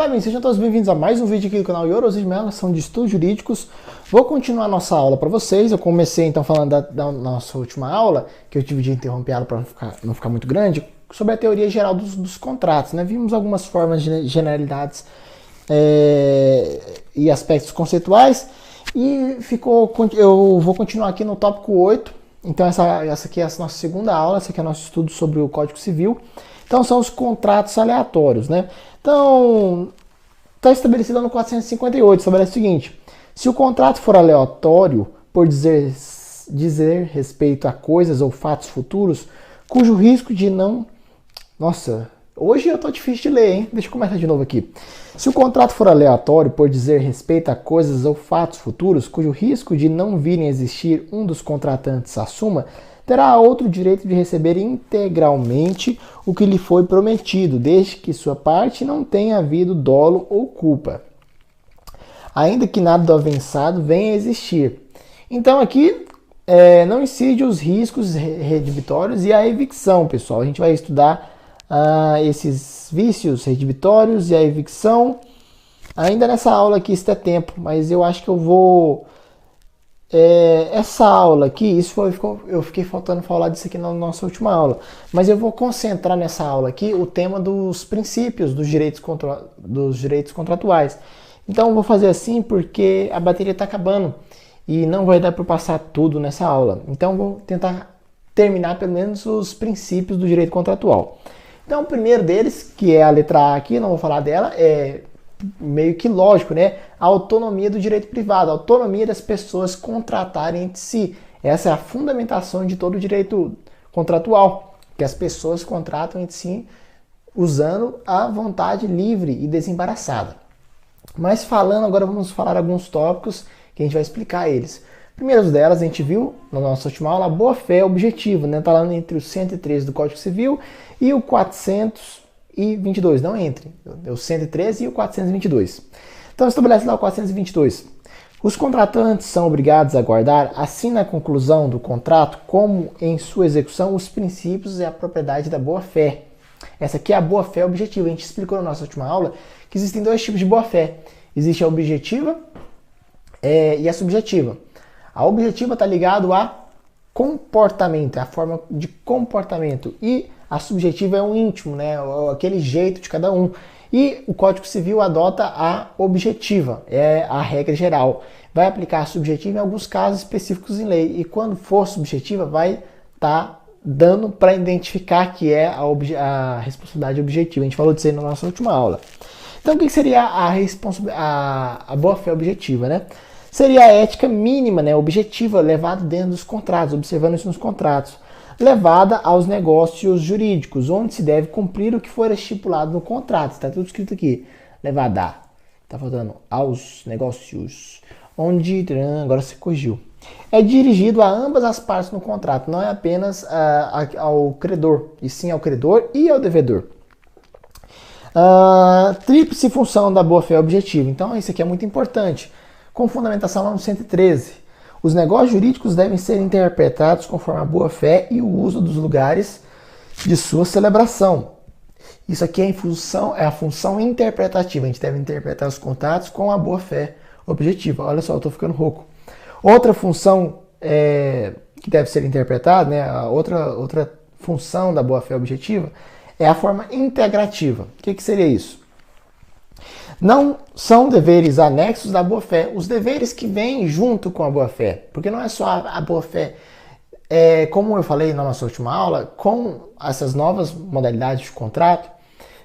Olá, bem, sejam todos bem-vindos a mais um vídeo aqui do canal Yoro. Hoje mesmo são de estudos jurídicos. Vou continuar nossa aula para vocês. Eu comecei então falando da nossa última aula, que eu tive de interromper ela para não ficar muito grande, sobre a teoria geral dos contratos, né? Vimos algumas formas de generalidades e aspectos conceituais. E eu vou continuar aqui no tópico 8. Então essa aqui é a nossa segunda aula, essa aqui é o nosso estudo sobre o Código Civil. Então são os contratos aleatórios, né? Então, está estabelecido no 458, estabelece o seguinte: se o contrato for aleatório por dizer respeito a coisas ou fatos futuros, cujo risco de não... Nossa, hoje eu tô difícil de ler, hein? Deixa eu começar de novo aqui. Se o contrato for aleatório por dizer respeito a coisas ou fatos futuros, cujo risco de não virem a existir um dos contratantes assuma, terá outro direito de receber integralmente o que lhe foi prometido, desde que sua parte não tenha havido dolo ou culpa, ainda que nada do avançado venha a existir. Então aqui não incide os riscos redibitórios e a evicção, pessoal. A gente vai estudar esses vícios redibitórios e a evicção ainda nessa aula aqui, se der tempo, mas eu acho que eu vou... essa aula aqui, eu fiquei faltando falar disso aqui na nossa última aula, mas eu vou concentrar nessa aula aqui o tema dos princípios dos direitos contratuais. Então eu vou fazer assim porque a bateria está acabando e não vai dar para passar tudo nessa aula. Então eu vou tentar terminar pelo menos os princípios do direito contratual. Então o primeiro deles, que é a letra A aqui, não vou falar dela, é meio que lógico, né? A autonomia do direito privado, a autonomia das pessoas contratarem entre si. Essa é a fundamentação de todo o direito contratual, que as pessoas contratam entre si usando a vontade livre e desembaraçada. Mas falando agora, vamos falar alguns tópicos que a gente vai explicar eles. Primeiros delas, a gente viu na nossa última aula, a boa-fé objetiva, né? Tá lá entre o 113 do Código Civil e o 422, não entre, o 113 e o 422. Então estabelece lá o 422. Os contratantes são obrigados a guardar, assim na conclusão do contrato, como em sua execução, os princípios e a propriedade da boa-fé. Essa aqui é a boa-fé objetiva. A gente explicou na nossa última aula que existem dois tipos de boa-fé. Existe a objetiva e a subjetiva. A objetiva está ligada a comportamento, é a forma de comportamento, e a subjetiva é o íntimo, né? Aquele jeito de cada um. E o Código Civil adota a objetiva, é a regra geral. Vai aplicar a subjetiva em alguns casos específicos em lei, e quando for subjetiva vai estar dando para identificar que é a responsabilidade objetiva. A gente falou disso aí na nossa última aula. Então o que seria a boa-fé objetiva, né? Seria a ética mínima, né, objetiva, levada dentro dos contratos, observando isso nos contratos, levada aos negócios jurídicos, onde se deve cumprir o que for estipulado no contrato. Está tudo escrito aqui. Levada. Está faltando aos negócios, onde... Agora se corrigiu. É dirigido a ambas as partes no contrato, não é apenas ao credor, e sim ao credor e ao devedor. Tríplice função da boa-fé objetiva. Então isso aqui é muito importante. Com fundamentação lá no 113. Os negócios jurídicos devem ser interpretados conforme a boa-fé e o uso dos lugares de sua celebração. Isso aqui é a função interpretativa. A gente deve interpretar os contratos com a boa-fé objetiva. Olha só, eu estou ficando rouco. Outra função que deve ser interpretada, né, a outra função da boa-fé objetiva, é a forma integrativa. O que seria isso? Não são deveres anexos da boa-fé, os deveres que vêm junto com a boa-fé, porque não é só a boa-fé. Como eu falei na nossa última aula, com essas novas modalidades de contrato,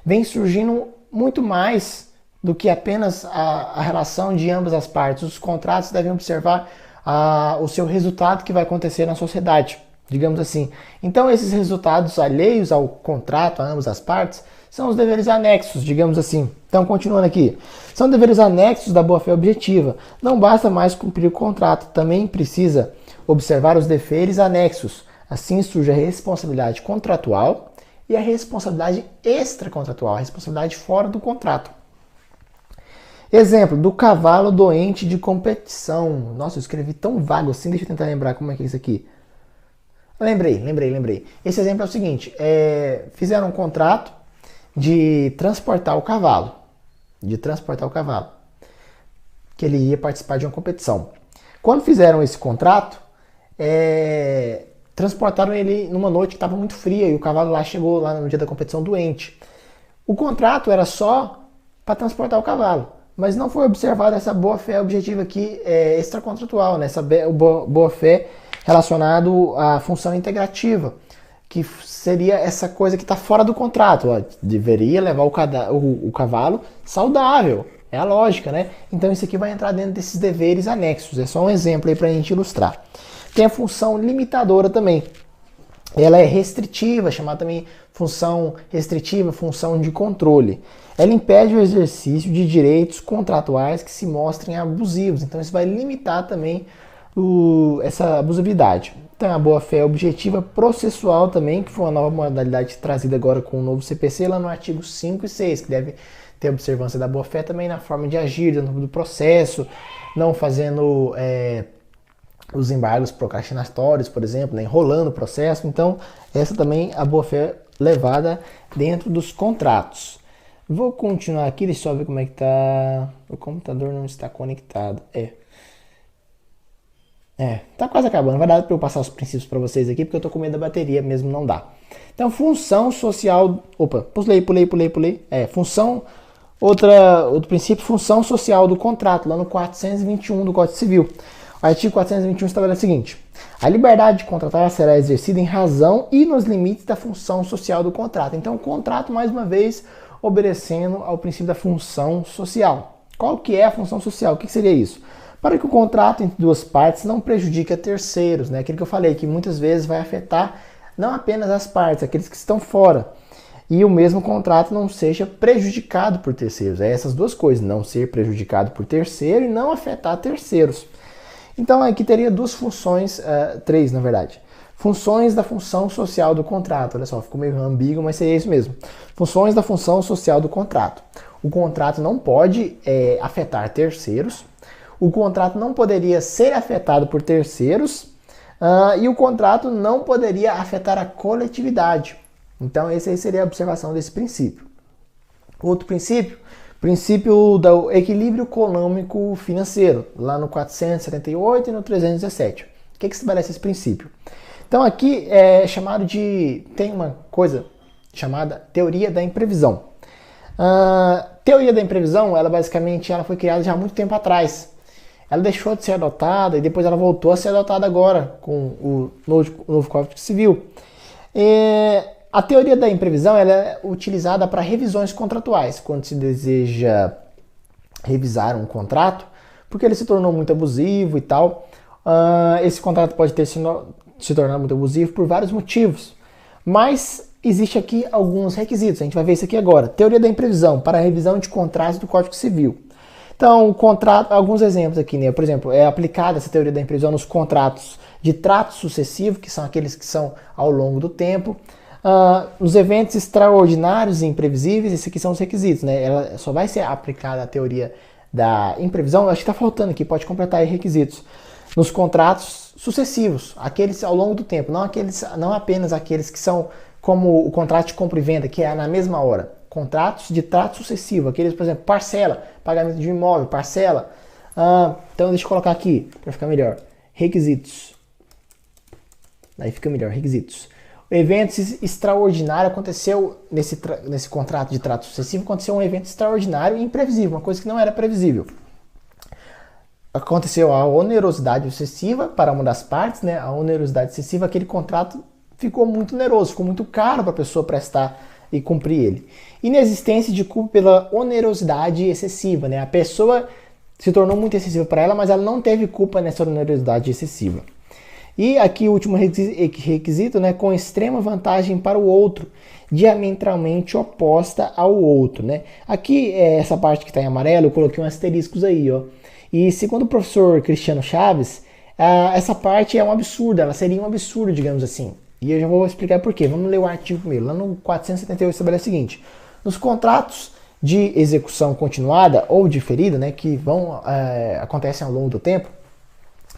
vem surgindo muito mais do que apenas a relação de ambas as partes. Os contratos devem observar o seu resultado que vai acontecer na sociedade, digamos assim. Então esses resultados alheios ao contrato, a ambas as partes, são os deveres anexos, digamos assim. Então, continuando aqui. São deveres anexos da boa-fé objetiva. Não basta mais cumprir o contrato, também precisa observar os deveres anexos. Assim surge a responsabilidade contratual e a responsabilidade extracontratual, a responsabilidade fora do contrato. Exemplo, do cavalo doente de competição. Nossa, eu escrevi tão vago assim, deixa eu tentar lembrar como é que é isso aqui. Lembrei. Esse exemplo é o seguinte, fizeram um contrato de transportar o cavalo. de transportar o cavalo, que ele ia participar de uma competição. Quando fizeram esse contrato, transportaram ele numa noite que estava muito fria e o cavalo lá chegou lá no dia da competição doente. O contrato era só para transportar o cavalo, mas não foi observada essa boa-fé objetiva aqui extracontratual, né? Essa boa-fé relacionado à função integrativa, que seria essa coisa que está fora do contrato. Ó, deveria levar o cavalo saudável, é a lógica, né? Então isso aqui vai entrar dentro desses deveres anexos, é só um exemplo aí para a gente ilustrar. Tem a função limitadora também. Ela é restritiva, chamada também função restritiva, função de controle. Ela impede o exercício de direitos contratuais que se mostrem abusivos. Então isso vai limitar também essa abusividade. Então a boa-fé objetiva processual também, que foi uma nova modalidade trazida agora com o novo CPC, lá no artigo 5 e 6, que deve ter observância da boa-fé também na forma de agir dentro do processo, não fazendo os embargos procrastinatórios, por exemplo, né, enrolando o processo. Então, essa também a boa-fé levada dentro dos contratos. Vou continuar aqui, deixa eu só ver como é que tá. O computador não está conectado. Tá quase acabando. Vai dar para eu passar os princípios para vocês aqui, porque eu tô com medo da bateria, mesmo não dá. Então, função social. Opa, pulei. Outro princípio, função social do contrato, lá no 421 do Código Civil. O artigo 421 estabelece o seguinte: a liberdade de contratar será exercida em razão e nos limites da função social do contrato. Então, o contrato, mais uma vez, obedecendo ao princípio da função social. Qual que é a função social? O que seria isso? Para que o contrato entre duas partes não prejudique a terceiros, né? Aquilo que eu falei, que muitas vezes vai afetar não apenas as partes, aqueles que estão fora. E o mesmo contrato não seja prejudicado por terceiros. É essas duas coisas, não ser prejudicado por terceiro e não afetar terceiros. Então aqui teria duas funções, três na verdade. Funções da função social do contrato. Olha só, ficou meio ambíguo, mas seria isso mesmo. Funções da função social do contrato. O contrato não pode afetar terceiros. O contrato não poderia ser afetado por terceiros. E o contrato não poderia afetar a coletividade. Então essa aí seria a observação desse princípio. Outro princípio do equilíbrio econômico financeiro, lá no 478 e no 317. O que estabelece esse princípio? Então aqui tem uma coisa chamada teoria da imprevisão. A teoria da imprevisão, ela foi criada já há muito tempo atrás. Ela deixou de ser adotada e depois ela voltou a ser adotada agora com o novo Código Civil. A teoria da imprevisão ela é utilizada para revisões contratuais, quando se deseja revisar um contrato, porque ele se tornou muito abusivo e tal. Esse contrato pode ter se tornado muito abusivo por vários motivos, mas existe aqui alguns requisitos, a gente vai ver isso aqui agora. Teoria da imprevisão para a revisão de contratos do Código Civil. Então, alguns exemplos aqui, né? Por exemplo, é aplicada essa teoria da imprevisão nos contratos de trato sucessivo, que são aqueles que são ao longo do tempo. Nos eventos extraordinários e imprevisíveis, esses aqui são os requisitos, né? Ela só vai ser aplicada a teoria da imprevisão, acho que está faltando aqui, pode completar aí requisitos. Nos contratos sucessivos, aqueles ao longo do tempo, não apenas aqueles que são como o contrato de compra e venda, que é na mesma hora. Contratos de trato sucessivo, aqueles, por exemplo, parcela, pagamento de imóvel, parcela. Então deixa eu colocar aqui, para ficar melhor. Requisitos. Aí fica melhor, requisitos. O evento extraordinário aconteceu nesse contrato de trato sucessivo, aconteceu um evento extraordinário e imprevisível, uma coisa que não era previsível. Aconteceu a onerosidade excessiva para uma das partes, né? A onerosidade excessiva, aquele contrato ficou muito oneroso, ficou muito caro para a pessoa prestar e cumprir ele. Inexistência de culpa pela onerosidade excessiva, né? A pessoa se tornou muito excessiva para ela, mas ela não teve culpa nessa onerosidade excessiva. E aqui o último requisito, né, com extrema vantagem para o outro, diametralmente oposta ao outro, né? Aqui, essa parte que está em amarelo, eu coloquei um asteriscos aí, ó. E segundo o professor Cristiano Chaves, essa parte é um absurdo, ela seria um absurdo, digamos assim. E eu já vou explicar por quê. Vamos ler o artigo primeiro. Lá no 478 estabelece o seguinte: nos contratos de execução continuada ou diferida, né, que acontecem ao longo do tempo,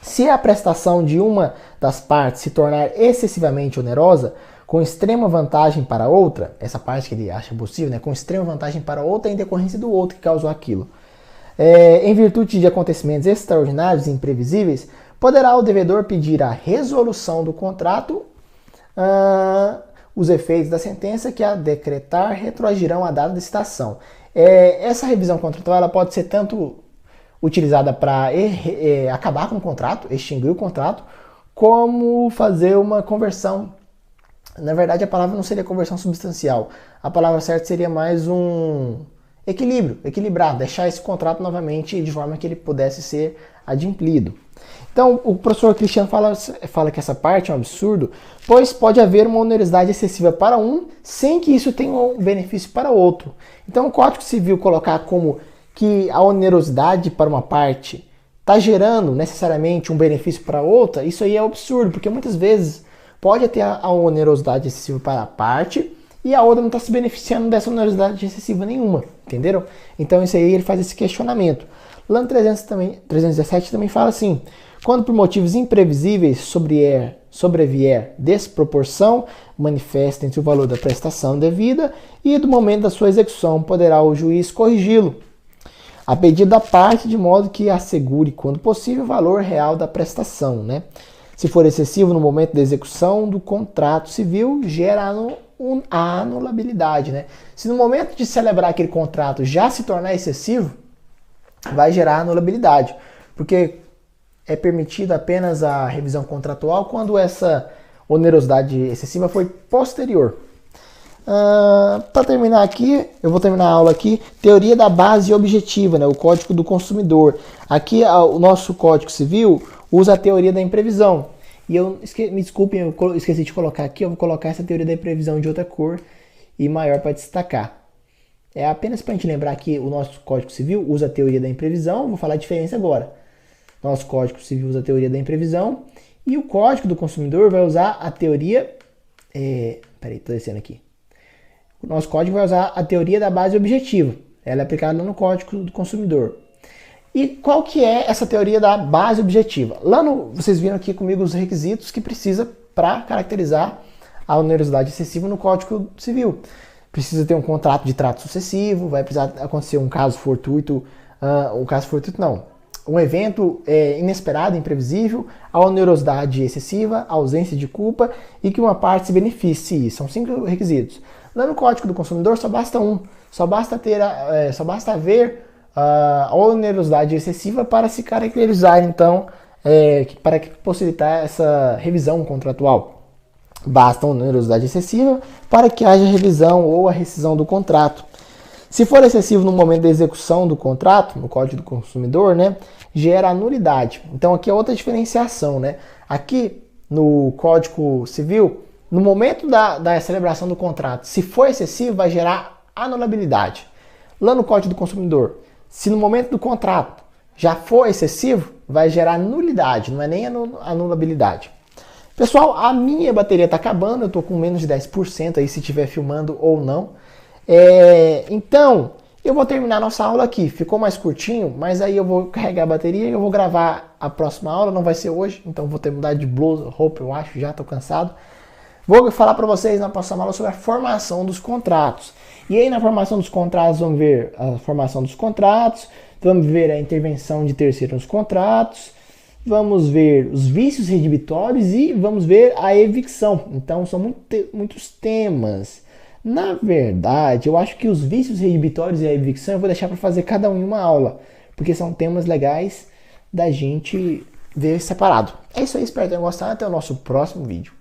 se a prestação de uma das partes se tornar excessivamente onerosa, com extrema vantagem para outra, essa parte que ele acha possível, né, com extrema vantagem para outra em decorrência do outro que causou aquilo. Em virtude de acontecimentos extraordinários e imprevisíveis, poderá o devedor pedir a resolução do contrato. Os efeitos da sentença que a decretar retroagirão à data da citação. Essa revisão contratual ela pode ser tanto utilizada para acabar com o contrato, extinguir o contrato, como fazer uma conversão. Na verdade, a palavra não seria conversão substancial. A palavra certa seria mais um equilibrar, deixar esse contrato novamente de forma que ele pudesse ser adimplido. Então, o professor Cristiano fala que essa parte é um absurdo, pois pode haver uma onerosidade excessiva para um, sem que isso tenha um benefício para o outro. Então, o Código Civil colocar como que a onerosidade para uma parte está gerando necessariamente um benefício para outra, isso aí é absurdo, porque muitas vezes pode ter a onerosidade excessiva para a parte e a outra não está se beneficiando dessa onerosidade excessiva nenhuma, entenderam? Então isso aí ele faz esse questionamento. Lá no 317 também fala assim: quando por motivos imprevisíveis sobrevier desproporção manifesta entre o valor da prestação devida e do momento da sua execução, poderá o juiz corrigi-lo, a pedido da parte, de modo que assegure, quando possível, o valor real da prestação, né? Se for excessivo no momento da execução do contrato civil, gera a anulabilidade, né? Se no momento de celebrar aquele contrato já se tornar excessivo, vai gerar anulabilidade, porque é permitido apenas a revisão contratual quando essa onerosidade excessiva foi posterior. Para terminar aqui, eu vou terminar a aula aqui, teoria da base objetiva, né, o Código do Consumidor. Aqui o nosso Código Civil usa a teoria da imprevisão. E me desculpem, eu esqueci de colocar aqui, eu vou colocar essa teoria da imprevisão de outra cor e maior para destacar. É apenas para a gente lembrar que o nosso Código Civil usa a teoria da imprevisão, vou falar a diferença agora. Nosso Código Civil usa a teoria da imprevisão e o Código do Consumidor vai usar a teoria... Peraí, estou descendo aqui. O nosso código vai usar a teoria da base objetiva. Ela é aplicada no Código do Consumidor. E qual que é essa teoria da base objetiva? Vocês viram aqui comigo os requisitos que precisa para caracterizar a onerosidade excessiva no Código Civil. Precisa ter um contrato de trato sucessivo, vai precisar acontecer um caso fortuito, um evento inesperado, imprevisível, a onerosidade excessiva, a ausência de culpa e que uma parte se beneficie. São 5 requisitos. Lá no Código do Consumidor só basta um, só basta haver a onerosidade excessiva para se caracterizar, então, para possibilitar essa revisão contratual. Basta uma onerosidade excessiva para que haja revisão ou a rescisão do contrato. Se for excessivo no momento da execução do contrato, no Código do Consumidor, né, gera nulidade. Então aqui é outra diferenciação, né? Aqui no Código Civil, no momento da celebração do contrato, se for excessivo, vai gerar anulabilidade. Lá no Código do Consumidor, se no momento do contrato já for excessivo, vai gerar nulidade, não é nem anulabilidade. Pessoal, a minha bateria está acabando, eu estou com menos de 10% aí se estiver filmando ou não. Então, eu vou terminar nossa aula aqui. Ficou mais curtinho, mas aí eu vou carregar a bateria e eu vou gravar a próxima aula. Não vai ser hoje, então vou ter que mudar de blusa, roupa, eu acho, já estou cansado. Vou falar para vocês na próxima aula sobre a formação dos contratos. E aí na formação dos contratos, vamos ver a formação dos contratos, vamos ver a intervenção de terceiro nos contratos, vamos ver os vícios redibitórios e vamos ver a evicção. Então são muitos temas. Na verdade, eu acho que os vícios redibitórios e a evicção eu vou deixar para fazer cada um em uma aula, porque são temas legais da gente ver separado. É isso aí, espero que tenham gostado. Até o nosso próximo vídeo.